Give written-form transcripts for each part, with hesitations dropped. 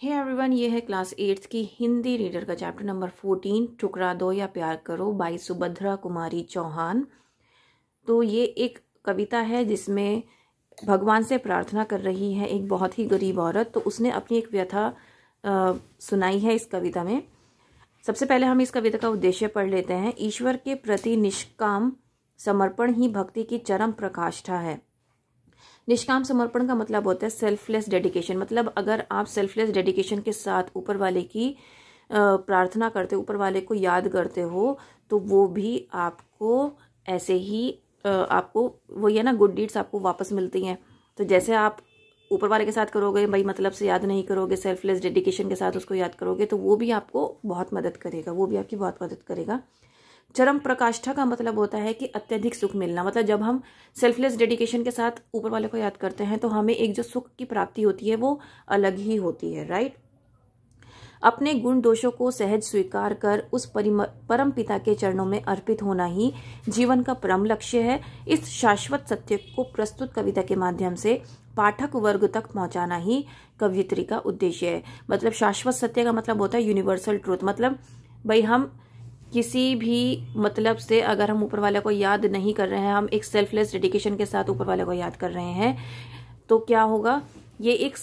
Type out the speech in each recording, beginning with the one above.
Hey everyone, ये है class 8th की हिंदी रीडर का चैप्टर नंबर 14 ठुकरा दो या प्यार करो बाई सुभद्रा कुमारी चौहान। तो ये एक कविता है जिसमें भगवान से प्रार्थना कर रही है एक बहुत ही गरीब औरत। तो उसने अपनी एक व्यथा सुनाई है इस कविता में। सबसे पहले हम इस कविता का उद्देश्य पढ़ लेते हैं। ईश्वर के प्रति निष्काम समर्पण ही भक्ति की चरम प्रकाष्ठा है। निष्काम समर्पण का मतलब होता है सेल्फलेस डेडिकेशन। मतलब अगर आप सेल्फलेस डेडिकेशन के साथ ऊपर वाले की प्रार्थना करते हो, ऊपर वाले को याद करते हो, तो वो भी आपको ऐसे ही आपको वो ये ना गुड डीड्स आपको वापस मिलती हैं। तो जैसे आप ऊपर वाले के साथ करोगे, भाई मतलब से याद नहीं करोगे, सेल्फलेस डेडिकेशन के साथ उसको याद करोगे, तो वो भी आपको बहुत मदद करेगा, वो भी आपकी बहुत मदद करेगा। चरम प्रकाष्ठा का मतलब होता है कि अत्यधिक सुख मिलना। मतलब जब हम सेल्फलेस डेडिकेशन के साथ ऊपर वाले को याद करते हैं तो हमें एक जो सुख की प्राप्ति होती है वो अलग ही होती है, राइट। अपने गुण दोषों को सहज स्वीकार कर उस परम पिता के चरणों में अर्पित होना ही जीवन का परम लक्ष्य है। इस शाश्वत सत्य को प्रस्तुत कविता के माध्यम से पाठक वर्ग तक पहुंचाना ही कवयित्री का उद्देश्य है। मतलब शाश्वत सत्य का मतलब होता है यूनिवर्सल ट्रूथ। मतलब भाई हम किसी भी मतलब से अगर हम ऊपर वाले को याद नहीं कर रहे हैं, हम एक सेल्फलेस डेडिकेशन के साथ ऊपर वाले को याद कर रहे हैं, तो क्या होगा, ये एक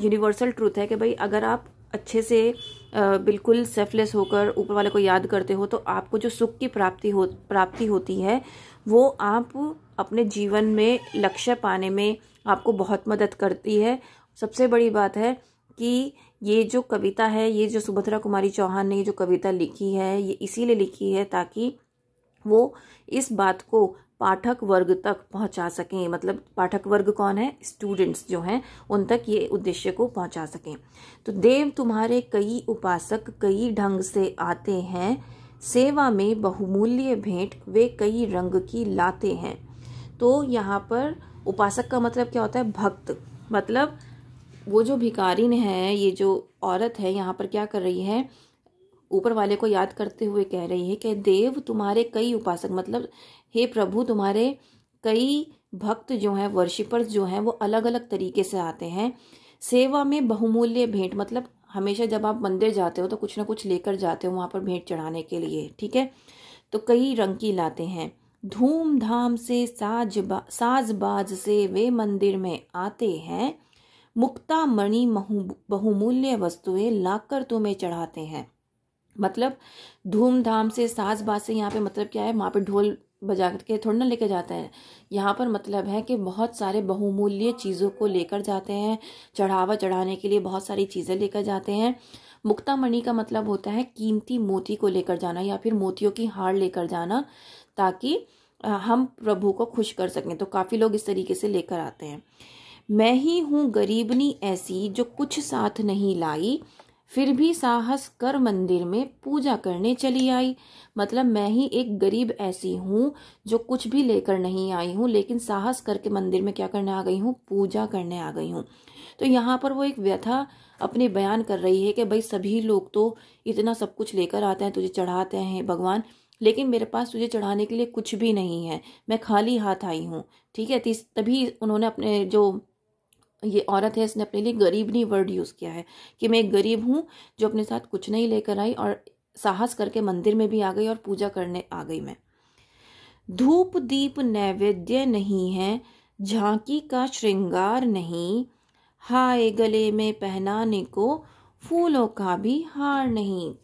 यूनिवर्सल ट्रूथ है कि भाई अगर आप अच्छे से बिल्कुल सेल्फलेस होकर ऊपर वाले को याद करते हो तो आपको जो सुख की प्राप्ति होती है वो आप अपने जीवन में लक्ष्य पाने में आपको बहुत मदद करती है। सबसे बड़ी बात है कि ये जो कविता है, ये जो सुभद्रा कुमारी चौहान ने जो कविता लिखी है, ये इसीलिए लिखी है ताकि वो इस बात को पाठक वर्ग तक पहुंचा सकें। मतलब पाठक वर्ग कौन है? स्टूडेंट्स जो हैं, उन तक ये उद्देश्य को पहुंचा सकें। तो देव तुम्हारे कई उपासक कई ढंग से आते हैं, सेवा में बहुमूल्य भेंट वे कई रंग की लाते हैं। तो यहाँ पर उपासक का मतलब क्या होता है? भक्त। मतलब वो जो भिखारिन है, ये जो औरत है, यहाँ पर क्या कर रही है? ऊपर वाले को याद करते हुए कह रही है कि देव तुम्हारे कई उपासक, मतलब हे प्रभु तुम्हारे कई भक्त जो हैं, वर्शिपर्स जो हैं, वो अलग अलग तरीके से आते हैं। सेवा में बहुमूल्य भेंट, मतलब हमेशा जब आप मंदिर जाते हो तो कुछ ना कुछ लेकर जाते हो वहां पर भेंट चढ़ाने के लिए, ठीक है। तो कई रंग की लाते हैं। धूमधाम से साज बाज से वे मंदिर में आते हैं, मुक्ता मणि बहुमूल्य वस्तुएं लाकर तुम्हें चढ़ाते हैं। मतलब धूमधाम से साज बाज से यहाँ पे मतलब क्या है? वहाँ पे ढोल बजा के थोड़ा ना लेके जाता है। यहाँ पर मतलब है कि बहुत सारे बहुमूल्य चीज़ों को लेकर जाते हैं, चढ़ावा चढ़ाने के लिए बहुत सारी चीज़ें लेकर जाते हैं। मुक्ता मणि का मतलब होता है कीमती मोती को लेकर जाना या फिर मोतियों की हार लेकर जाना, ताकि हम प्रभु को खुश कर सकें। तो काफ़ी लोग इस तरीके से लेकर आते हैं। मैं ही हूँ गरीबनी ऐसी जो कुछ साथ नहीं लाई, फिर भी साहस कर मंदिर में पूजा करने चली आई। मतलब मैं ही एक गरीब ऐसी हूँ जो कुछ भी लेकर नहीं आई हूँ, लेकिन साहस करके मंदिर में क्या करने आ गई हूँ? पूजा करने आ गई हूँ। तो यहाँ पर वो एक व्यथा अपने बयान कर रही है कि भाई सभी लोग तो इतना सब कुछ लेकर आते हैं, तुझे चढ़ाते हैं भगवान, लेकिन मेरे पास तुझे चढ़ाने के लिए कुछ भी नहीं है, मैं खाली हाथ आई हूँ, ठीक है। तभी उन्होंने अपने जो ये औरत है, इसने अपने लिए गरीबनी वर्ड यूज किया है कि मैं एक गरीब हूं जो अपने साथ कुछ नहीं लेकर आई और साहस करके मंदिर में भी आ गई और पूजा करने आ गई। मैं धूप दीप नैवेद्य नहीं है, झांकी का श्रृंगार नहीं, हाय गले में पहनाने को फूलों का भी हार नहीं।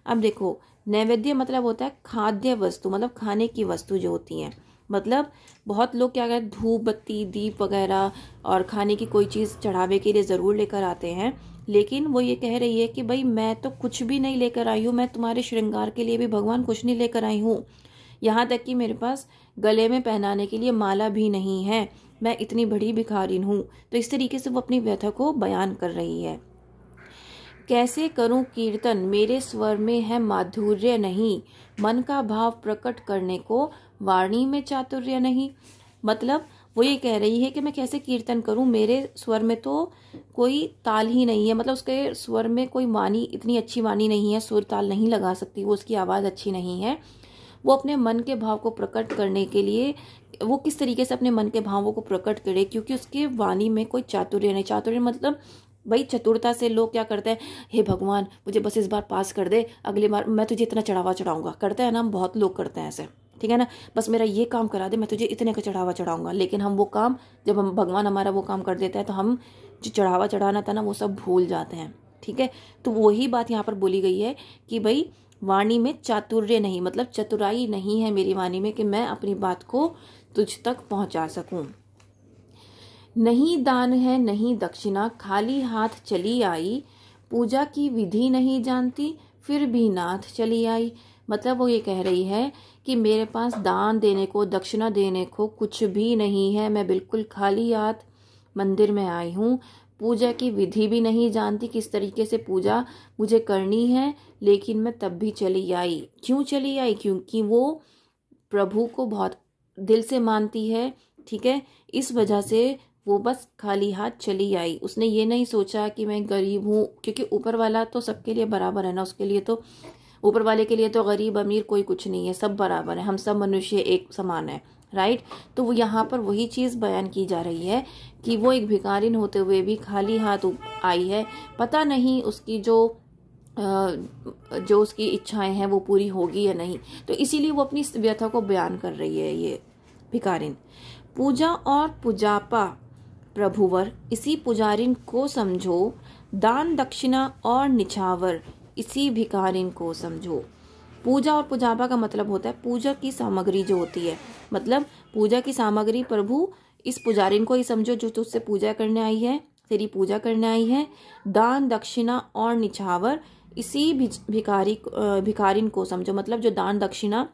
अब देखो, नैवेद्य मतलब होता है खाद्य वस्तु, मतलब खाने की वस्तु जो होती है। मतलब बहुत लोग क्या कहते हैं, धूप बत्ती दीप वगैरह और खाने की कोई चीज़ चढ़ावे के लिए ज़रूर लेकर आते हैं, लेकिन वो ये कह रही है कि भाई मैं तो कुछ भी नहीं लेकर आई हूँ, मैं तुम्हारे श्रृंगार के लिए भी भगवान कुछ नहीं लेकर आई हूँ, यहाँ तक कि मेरे पास गले में पहनाने के लिए माला भी नहीं है, मैं इतनी बड़ी भिखारिन हूँ। तो इस तरीके से वो अपनी व्यथा को बयान कर रही है। कैसे करूं कीर्तन मेरे स्वर में है माधुर्य नहीं, मन का भाव प्रकट करने को वाणी में चातुर्य नहीं। मतलब वो ये कह रही है कि मैं कैसे कीर्तन करूं, मेरे स्वर में तो कोई ताल ही नहीं है, मतलब उसके स्वर में कोई वाणी, इतनी अच्छी वाणी नहीं है, सुर ताल नहीं लगा सकती, वो उसकी आवाज़ अच्छी नहीं है। वो अपने मन के भाव को प्रकट करने के लिए वो किस तरीके से अपने मन के भावों को प्रकट करे, क्योंकि उसके वाणी में कोई चातुर्य नहीं। चातुर्य मतलब भाई चतुरता से लोग क्या करते हैं, हे भगवान मुझे बस इस बार पास कर दे, अगली बार मैं तुझे इतना चढ़ावा चढ़ाऊंगा, करते हैं ना, हम बहुत लोग करते हैं ऐसे, ठीक है ना, बस मेरा ये काम करा दे, मैं तुझे इतने का चढ़ावा चढ़ाऊंगा। लेकिन हम वो काम, जब हम भगवान हमारा वो काम कर देता है तो हम जो चढ़ावा चढ़ाना था ना वो सब भूल जाते हैं, ठीक है। तो वही बात यहाँ पर बोली गई है कि भाई वाणी में चातुर्य नहीं, मतलब चतुराई नहीं है मेरी वाणी में कि मैं अपनी बात को तुझ तक पहुंचा सकूं। नहीं दान है नहीं दक्षिणा, खाली हाथ चली आई, पूजा की विधि नहीं जानती, फिर भी नाथ चली आई। मतलब वो ये कह रही है कि मेरे पास दान देने को, दक्षिणा देने को कुछ भी नहीं है, मैं बिल्कुल खाली हाथ मंदिर में आई हूँ, पूजा की विधि भी नहीं जानती, किस तरीके से पूजा मुझे करनी है, लेकिन मैं तब भी चली आई। क्यों चली आई? क्योंकि वो प्रभु को बहुत दिल से मानती है, ठीक है, इस वजह से वो बस खाली हाथ चली आई। उसने ये नहीं सोचा कि मैं गरीब हूँ, क्योंकि ऊपर वाला तो सबके लिए बराबर है ना, उसके लिए तो, ऊपर वाले के लिए तो गरीब अमीर कोई कुछ नहीं है, सब बराबर है, हम सब मनुष्य एक समान है, राइट। तो वो यहाँ पर वही चीज़ बयान की जा रही है कि वो एक भिखारिन होते हुए भी खाली हाथ आई है, पता नहीं उसकी जो उसकी इच्छाएं हैं वो पूरी होगी या नहीं, तो इसीलिए वो अपनी व्यथा को बयान कर रही है ये भिखारिन। पूजा और पुजापा प्रभुवर, इसी पुजारिन को समझो, दान दक्षिणा और निछावर, इसी भिखारिन को समझो। पूजा और पुजापा का मतलब होता है पूजा की सामग्री जो होती है, मतलब पूजा की सामग्री प्रभु इस पुजारिन को ही समझो जो तुझसे पूजा करने आई है, तेरी पूजा करने आई है। दान दक्षिणा और निछावर, इसी भिखारिन को समझो, मतलब जो दान दक्षिणा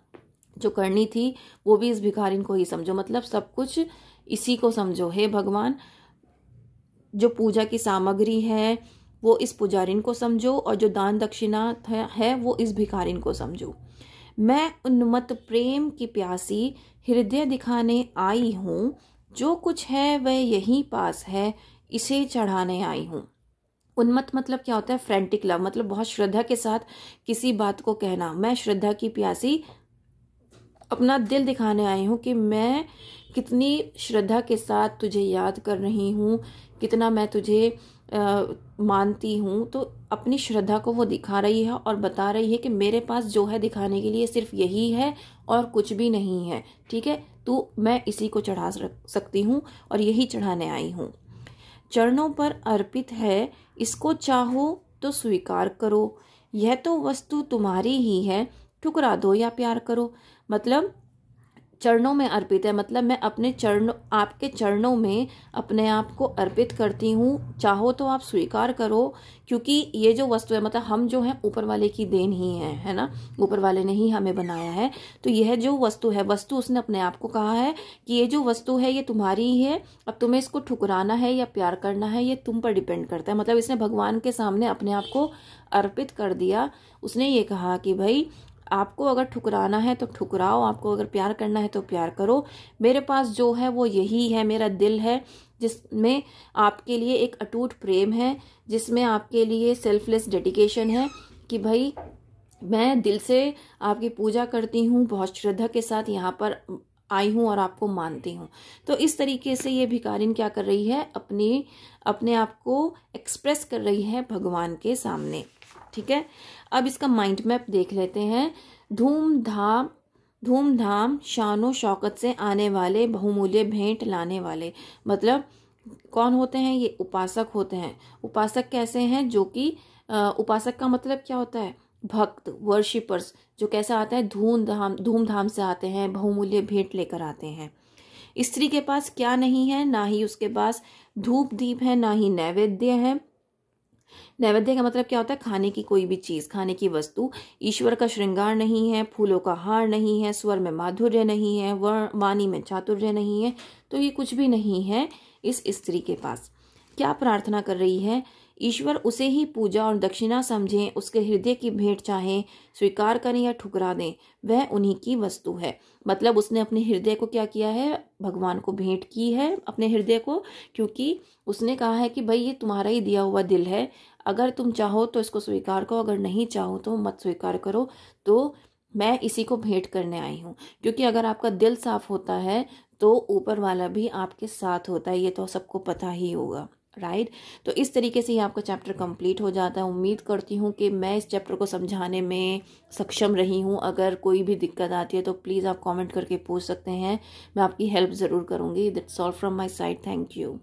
जो करनी थी वो भी इस भिखारिन को ही समझो, मतलब सब कुछ इसी को समझो। हे भगवान, जो पूजा की सामग्री है वो इस पुजारिन को समझो, और जो दान दक्षिणा है वो इस भिखारिन को समझो। मैं उन्मत्त प्रेम की प्यासी, हृदय दिखाने आई हूँ, जो कुछ है वह यहीं पास है, इसे चढ़ाने आई हूँ। उन्मत्त मतलब क्या होता है? फ्रेंटिक लव, मतलब बहुत श्रद्धा के साथ किसी बात को कहना। मैं श्रद्धा की प्यासी अपना दिल दिखाने आई हूँ कि मैं कितनी श्रद्धा के साथ तुझे याद कर रही हूँ, कितना मैं तुझे मानती हूँ। तो अपनी श्रद्धा को वो दिखा रही है और बता रही है कि मेरे पास जो है दिखाने के लिए सिर्फ यही है और कुछ भी नहीं है, ठीक है, तो मैं इसी को चढ़ा सकती हूँ और यही चढ़ाने आई हूँ। चरणों पर अर्पित है, इसको चाहो तो स्वीकार करो, यह तो वस्तु तुम्हारी ही है, ठुकरा दो या प्यार करो। मतलब चरणों में अर्पित है, मतलब मैं अपने चरणों, आपके चरणों में अपने आप को अर्पित करती हूँ, चाहो तो आप स्वीकार करो, क्योंकि ये जो वस्तु है, मतलब हम जो है ऊपर वाले की देन ही है ना, ऊपर वाले ने ही हमें बनाया है। तो यह जो वस्तु है, वस्तु उसने अपने आप को कहा है कि ये जो वस्तु है ये तुम्हारी ही है, अब तुम्हें इसको ठुकराना है या प्यार करना है ये तुम पर डिपेंड करता है। मतलब इसने भगवान के सामने अपने आप को अर्पित कर दिया। उसने ये कहा कि भाई आपको अगर ठुकराना है तो ठुकराओ, आपको अगर प्यार करना है तो प्यार करो, मेरे पास जो है वो यही है, मेरा दिल है जिसमें आपके लिए एक अटूट प्रेम है, जिसमें आपके लिए सेल्फलेस डेडिकेशन है कि भाई मैं दिल से आपकी पूजा करती हूँ, बहुत श्रद्धा के साथ यहाँ पर आई हूँ और आपको मानती हूँ। तो इस तरीके से ये भिखारिन क्या कर रही है, अपने आप को एक्सप्रेस कर रही है भगवान के सामने, ठीक है। अब इसका माइंड मैप देख लेते हैं। धूमधाम शानो शौकत से आने वाले, बहुमूल्य भेंट लाने वाले, मतलब कौन होते हैं? ये उपासक होते हैं। उपासक कैसे हैं? जो कि उपासक का मतलब क्या होता है? भक्त, वर्शिपर्स, जो कैसा आता है? धूमधाम से आते हैं, बहुमूल्य भेंट लेकर आते हैं। स्त्री के पास क्या नहीं है? ना ही उसके पास धूप दीप है, ना ही नैवेद्य है। नैवेद्य का मतलब क्या होता है? खाने की कोई भी चीज, खाने की वस्तु। ईश्वर का श्रृंगार नहीं है, फूलों का हार नहीं है, स्वर में माधुर्य नहीं है, वाणी में चातुर्य नहीं है, तो ये कुछ भी नहीं है इस स्त्री के पास। क्या प्रार्थना कर रही है? ईश्वर उसे ही पूजा और दक्षिणा समझें, उसके हृदय की भेंट चाहें, स्वीकार करें या ठुकरा दें, वह उन्हीं की वस्तु है। मतलब उसने अपने हृदय को क्या किया है? भगवान को भेंट की है अपने हृदय को, क्योंकि उसने कहा है कि भाई ये तुम्हारा ही दिया हुआ दिल है, अगर तुम चाहो तो इसको स्वीकार करो, अगर नहीं चाहो तो मत स्वीकार करो, तो मैं इसी को भेंट करने आई हूँ। क्योंकि अगर आपका दिल साफ होता है तो ऊपर वाला भी आपके साथ होता है, ये तो सबको पता ही होगा, राइट। तो इस तरीके से ही आपका चैप्टर कंप्लीट हो जाता है। उम्मीद करती हूँ कि मैं इस चैप्टर को समझाने में सक्षम रही हूँ। अगर कोई भी दिक्कत आती है तो प्लीज़ आप कमेंट करके पूछ सकते हैं, मैं आपकी हेल्प ज़रूर करूँगी। That's all from my side. Thank you.